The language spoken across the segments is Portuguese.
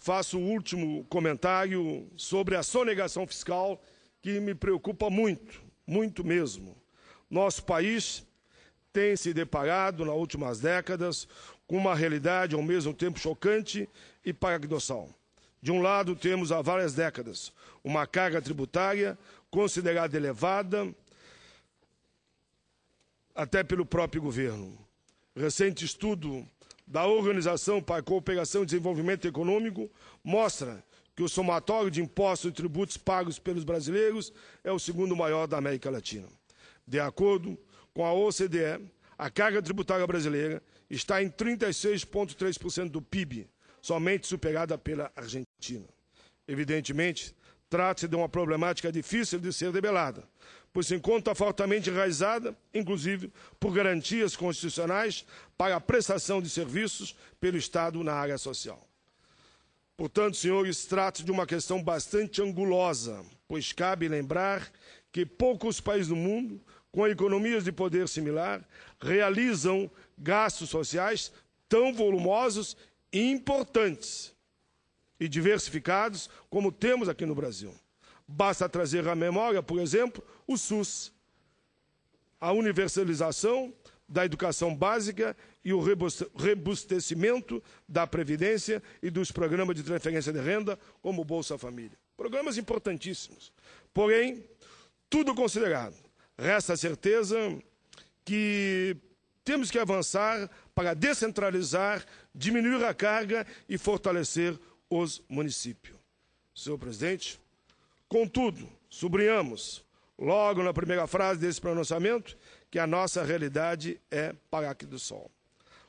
faço o último comentário sobre a sonegação fiscal, que me preocupa muito, muito mesmo. Nosso país tem se deparado, nas últimas décadas, com uma realidade ao mesmo tempo chocante e paradoxal. De um lado, temos há várias décadas uma carga tributária considerada elevada até pelo próprio governo. Recente estudo da Organização para a Cooperação e Desenvolvimento Econômico mostra que o somatório de impostos e tributos pagos pelos brasileiros é o segundo maior da América Latina. De acordo com a OCDE, a carga tributária brasileira está em 36,3% do PIB, somente superada pela Argentina. Evidentemente, trata-se de uma problemática difícil de ser debelada, pois se encontra fortemente enraizada, inclusive por garantias constitucionais para a prestação de serviços pelo Estado na área social. Portanto, senhores, trata-se de uma questão bastante angulosa, pois cabe lembrar que poucos países do mundo, com economias de poder similar, realizam gastos sociais tão volumosos e importantes e diversificados como temos aqui no Brasil. Basta trazer à memória, por exemplo, o SUS, a universalização da educação básica e o robustecimento da Previdência e dos programas de transferência de renda, como o Bolsa Família. Programas importantíssimos. Porém, tudo considerado, resta a certeza que temos que avançar para descentralizar, diminuir a carga e fortalecer os municípios. Senhor presidente, contudo, sublinhamos, logo na primeira frase desse pronunciamento, que a nossa realidade é Parque do Sol.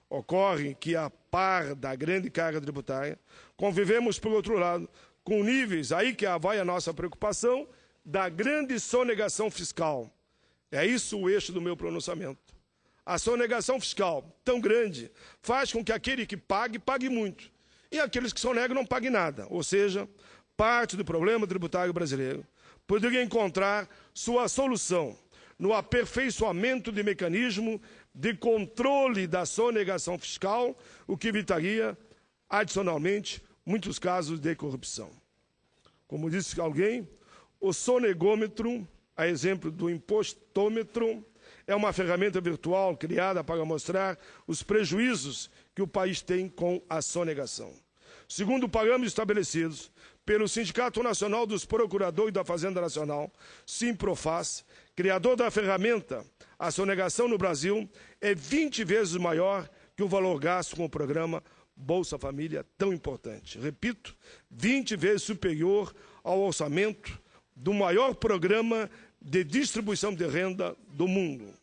Ocorre que, a par da grande carga tributária, convivemos, por outro lado, com níveis, aí que vai a nossa preocupação, da grande sonegação fiscal. É isso o eixo do meu pronunciamento. A sonegação fiscal, tão grande, faz com que aquele que pague, pague muito. E aqueles que sonegam não paguem nada. Ou seja, parte do problema tributário brasileiro poderia encontrar sua solução no aperfeiçoamento de mecanismo de controle da sonegação fiscal, o que evitaria, adicionalmente, muitos casos de corrupção. Como disse alguém, o sonegômetro, a exemplo do impostômetro, é uma ferramenta virtual criada para mostrar os prejuízos que o país tem com a sonegação. Segundo parâmetros estabelecidos pelo Sindicato Nacional dos Procuradores da Fazenda Nacional, Simprofaz, criador da ferramenta, a sonegação no Brasil é 20 vezes maior que o valor gasto com o programa Bolsa Família, tão importante. Repito, 20 vezes superior ao orçamento do maior programa de distribuição de renda do mundo.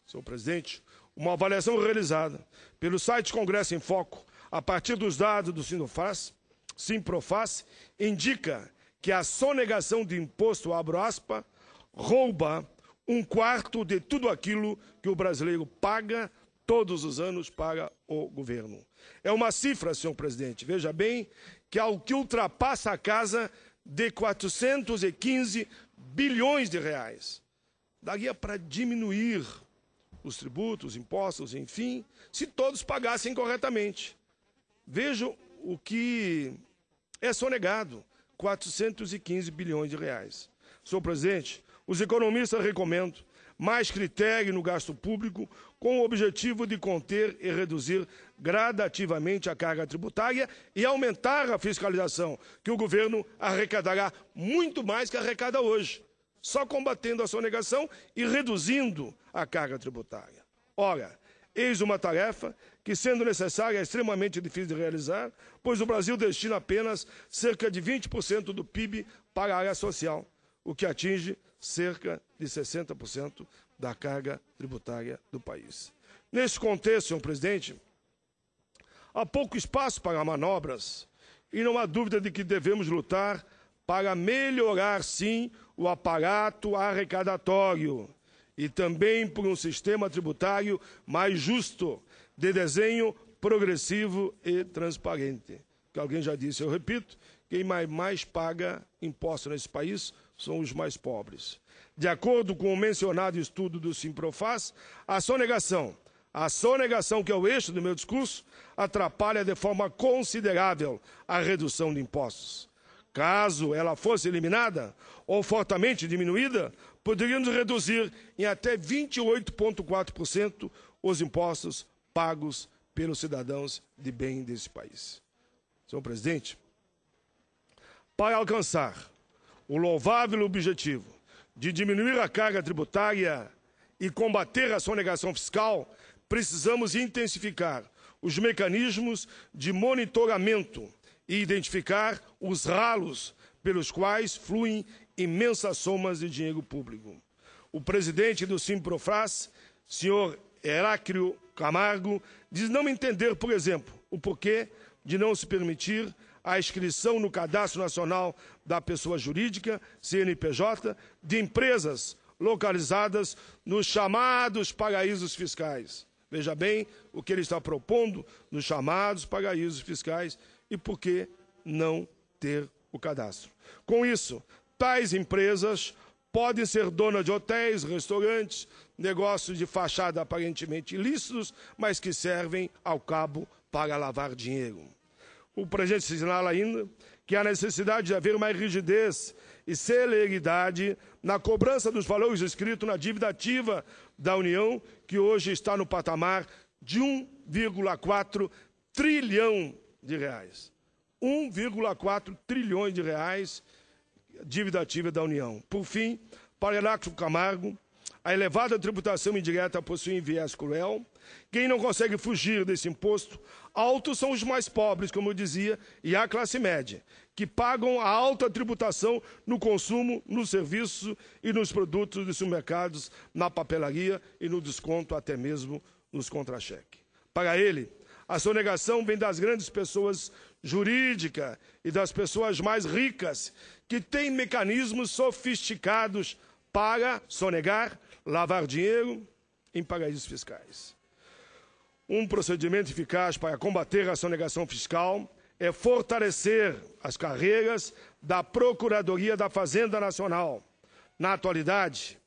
Senhor presidente, uma avaliação realizada pelo site Congresso em Foco, a partir dos dados do Simprofaz, indica que a sonegação de imposto, abro aspas, rouba 1/4 de tudo aquilo que o brasileiro paga todos os anos para o governo. É uma cifra, senhor presidente, veja bem, que ultrapassa a casa de 415 bilhões de reais. Daria para diminuir os tributos, impostos, enfim, se todos pagassem corretamente. Vejam o que é sonegado, 415 bilhões de reais. Senhor presidente, os economistas recomendam mais critério no gasto público com o objetivo de conter e reduzir gradativamente a carga tributária e aumentar a fiscalização, que o governo arrecadará muito mais que arrecada hoje, só combatendo a sonegação e reduzindo a carga tributária. Ora, eis uma tarefa que, sendo necessária, é extremamente difícil de realizar, pois o Brasil destina apenas cerca de 20% do PIB para a área social, o que atinge cerca de 60% da carga tributária do país. Nesse contexto, senhor presidente, há pouco espaço para manobras e não há dúvida de que devemos lutar para melhorar, sim, o aparato arrecadatório e também por um sistema tributário mais justo, de desenho progressivo e transparente. Que alguém já disse, eu repito, quem mais paga imposto nesse país são os mais pobres. De acordo com o mencionado estudo do Simprofaz, a sonegação, A sonegação, que é o eixo do meu discurso, atrapalha de forma considerável a redução de impostos. Caso ela fosse eliminada ou fortemente diminuída, poderíamos reduzir em até 28,4% os impostos pagos pelos cidadãos de bem desse país. Senhor presidente, para alcançar o louvável objetivo de diminuir a carga tributária e combater a sonegação fiscal, precisamos intensificar os mecanismos de monitoramento e identificar os ralos pelos quais fluem imensas somas de dinheiro público. O presidente do Simprofras, senhor Heráclio Camargo, diz não entender, por exemplo, o porquê de não se permitir a inscrição no Cadastro Nacional da Pessoa Jurídica, CNPJ, de empresas localizadas nos chamados paraísos fiscais. Veja bem o que ele está propondo nos chamados paraísos fiscais e por que não ter o cadastro. Com isso, tais empresas podem ser donas de hotéis, restaurantes, negócios de fachada aparentemente ilícitos, mas que servem ao cabo para lavar dinheiro. O presidente assinala ainda que há necessidade de haver mais rigidez e celeridade na cobrança dos valores inscritos na dívida ativa da União, que hoje está no patamar de 1,4 trilhão de reais. 1,4 trilhões de reais dívida ativa da União. Por fim, para Heráclio Camargo, a elevada tributação indireta possui um viés cruel. Quem não consegue fugir desse imposto alto são os mais pobres, como eu dizia, e a classe média, que pagam a alta tributação no consumo, no serviço e nos produtos dos supermercados, na papelaria e no desconto, até mesmo nos contra-cheque. Para ele, a sonegação vem das grandes pessoas jurídicas e das pessoas mais ricas, que têm mecanismos sofisticados para sonegar, lavar dinheiro em paraísos fiscais. Um procedimento eficaz para combater a sonegação fiscal é fortalecer as carreiras da Procuradoria da Fazenda Nacional. Na atualidade,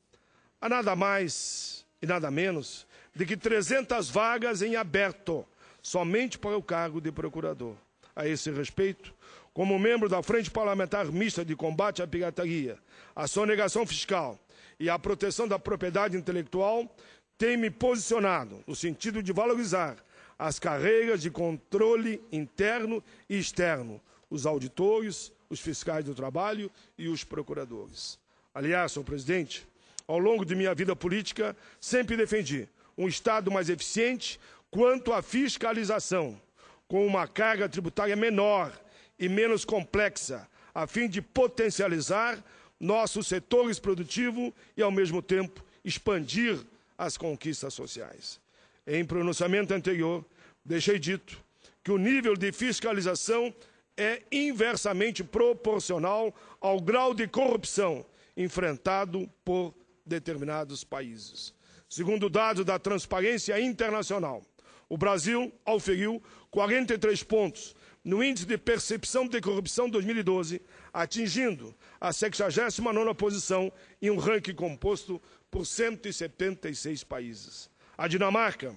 há nada mais e nada menos de que 300 vagas em aberto, somente para o cargo de procurador. A esse respeito, como membro da Frente Parlamentar Mista de Combate à Pirataria, à Sonegação Fiscal e à Proteção da Propriedade Intelectual, tem me posicionado no sentido de valorizar as carreiras de controle interno e externo, os auditores, os fiscais do trabalho e os procuradores. Aliás, senhor presidente, ao longo de minha vida política, sempre defendi um Estado mais eficiente quanto à fiscalização, com uma carga tributária menor e menos complexa, a fim de potencializar nossos setores produtivos e, ao mesmo tempo, expandir as conquistas sociais. Em pronunciamento anterior, deixei dito que o nível de fiscalização é inversamente proporcional ao grau de corrupção enfrentado por determinados países. Segundo dados da Transparência Internacional, o Brasil auferiu 43 pontos no Índice de Percepção de Corrupção 2012, atingindo a 69ª posição em um ranking composto por 176 países. A Dinamarca,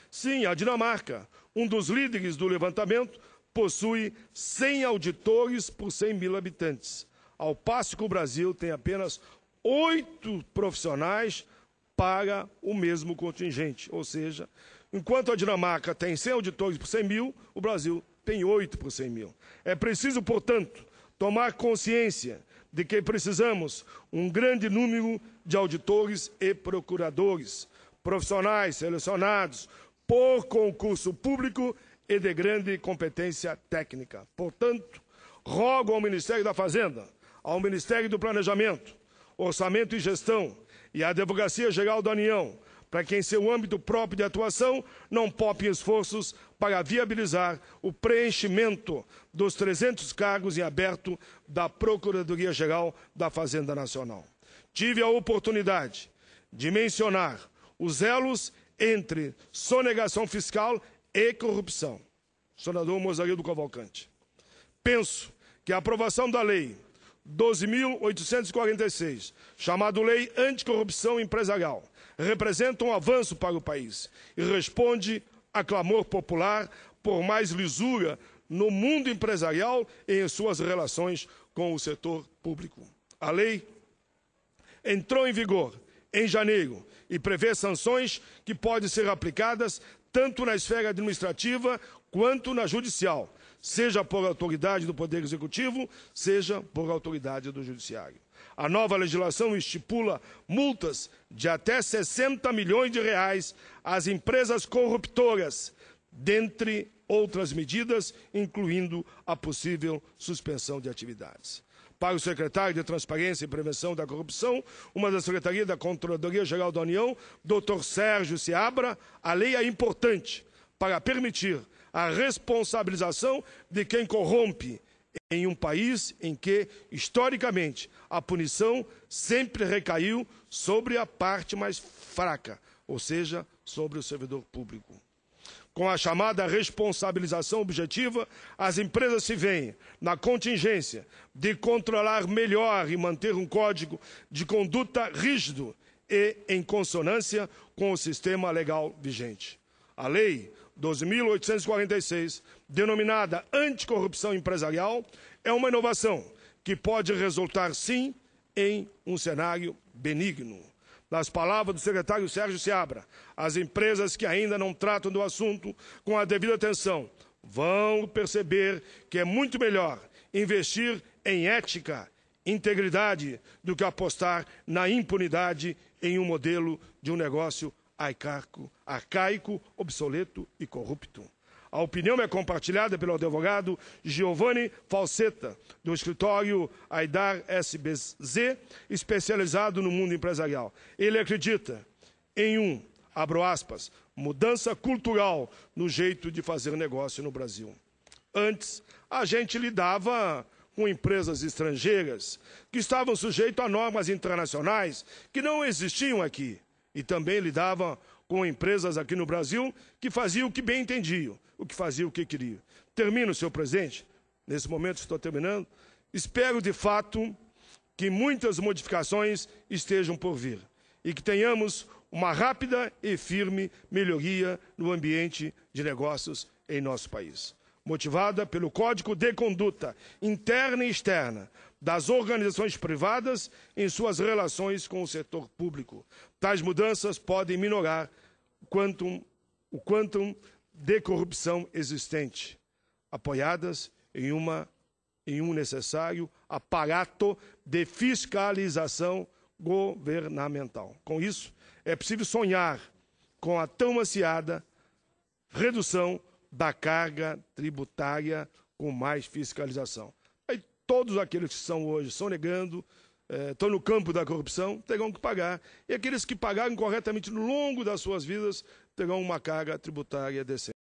sim, a Dinamarca, um dos líderes do levantamento, possui 100 auditores por 100 mil habitantes, ao passo que o Brasil tem apenas 8 profissionais para o mesmo contingente, ou seja, enquanto a Dinamarca tem 100 auditores por 100 mil, o Brasil tem 8 por 100 mil. É preciso, portanto, tomar consciência de que precisamos um grande número de auditores e procuradores, profissionais selecionados por concurso público e de grande competência técnica. Portanto, rogo ao Ministério da Fazenda, ao Ministério do Planejamento, Orçamento e Gestão e à Advocacia Geral da União, para que em seu âmbito próprio de atuação não poupem esforços para viabilizar o preenchimento dos 300 cargos em aberto da Procuradoria-Geral da Fazenda Nacional. Tive a oportunidade de mencionar os elos entre sonegação fiscal e corrupção. Senador Mozarildo Cavalcante. Penso que a aprovação da lei 12.846, chamado Lei Anticorrupção Empresarial, representa um avanço para o país e responde a clamor popular por mais lisura no mundo empresarial e em suas relações com o setor público. A lei entrou em vigor em janeiro e prevê sanções que podem ser aplicadas tanto na esfera administrativa quanto na judicial, seja por autoridade do Poder Executivo, seja por autoridade do Judiciário. A nova legislação estipula multas de até 60 milhões de reais às empresas corruptoras, dentre outras medidas, incluindo a possível suspensão de atividades. Para o secretário de Transparência e Prevenção da Corrupção, uma da Secretaria da Controladoria Geral da União, Dr. Sérgio Seabra, a lei é importante para permitir a responsabilização de quem corrompe em um país em que, historicamente, a punição sempre recaiu sobre a parte mais fraca, ou seja, sobre o servidor público. Com a chamada responsabilização objetiva, as empresas se veem na contingência de controlar melhor e manter um código de conduta rígido e em consonância com o sistema legal vigente. A Lei 12.846, denominada Anticorrupção Empresarial, é uma inovação que pode resultar, sim, em um cenário benigno. Nas palavras do secretário Sérgio Seabra, as empresas que ainda não tratam do assunto com a devida atenção vão perceber que é muito melhor investir em ética, integridade, do que apostar na impunidade em um modelo de um negócio arcaico, obsoleto e corrupto. A opinião é compartilhada pelo advogado Giovanni Falsetta, do escritório Aidar SBZ, especializado no mundo empresarial. Ele acredita em abro aspas, mudança cultural no jeito de fazer negócio no Brasil. Antes, a gente lidava com empresas estrangeiras que estavam sujeitas a normas internacionais que não existiam aqui. E também lidava com empresas aqui no Brasil que faziam o que bem entendiam, o que faziam o que queriam. Termino, senhor presidente, nesse momento estou terminando. Espero, de fato, que muitas modificações estejam por vir e que tenhamos uma rápida e firme melhoria no ambiente de negócios em nosso país. Motivada pelo Código de Conduta interna e externa das organizações privadas em suas relações com o setor público. Tais mudanças podem minorar o quantum de corrupção existente, apoiadas em um necessário aparato de fiscalização governamental. Com isso, é possível sonhar com a tão ansiada redução da carga tributária com mais fiscalização. Aí, todos aqueles que são hoje sonegando, estão no campo da corrupção, terão que pagar. E aqueles que pagaram corretamente no longo das suas vidas terão uma carga tributária decente.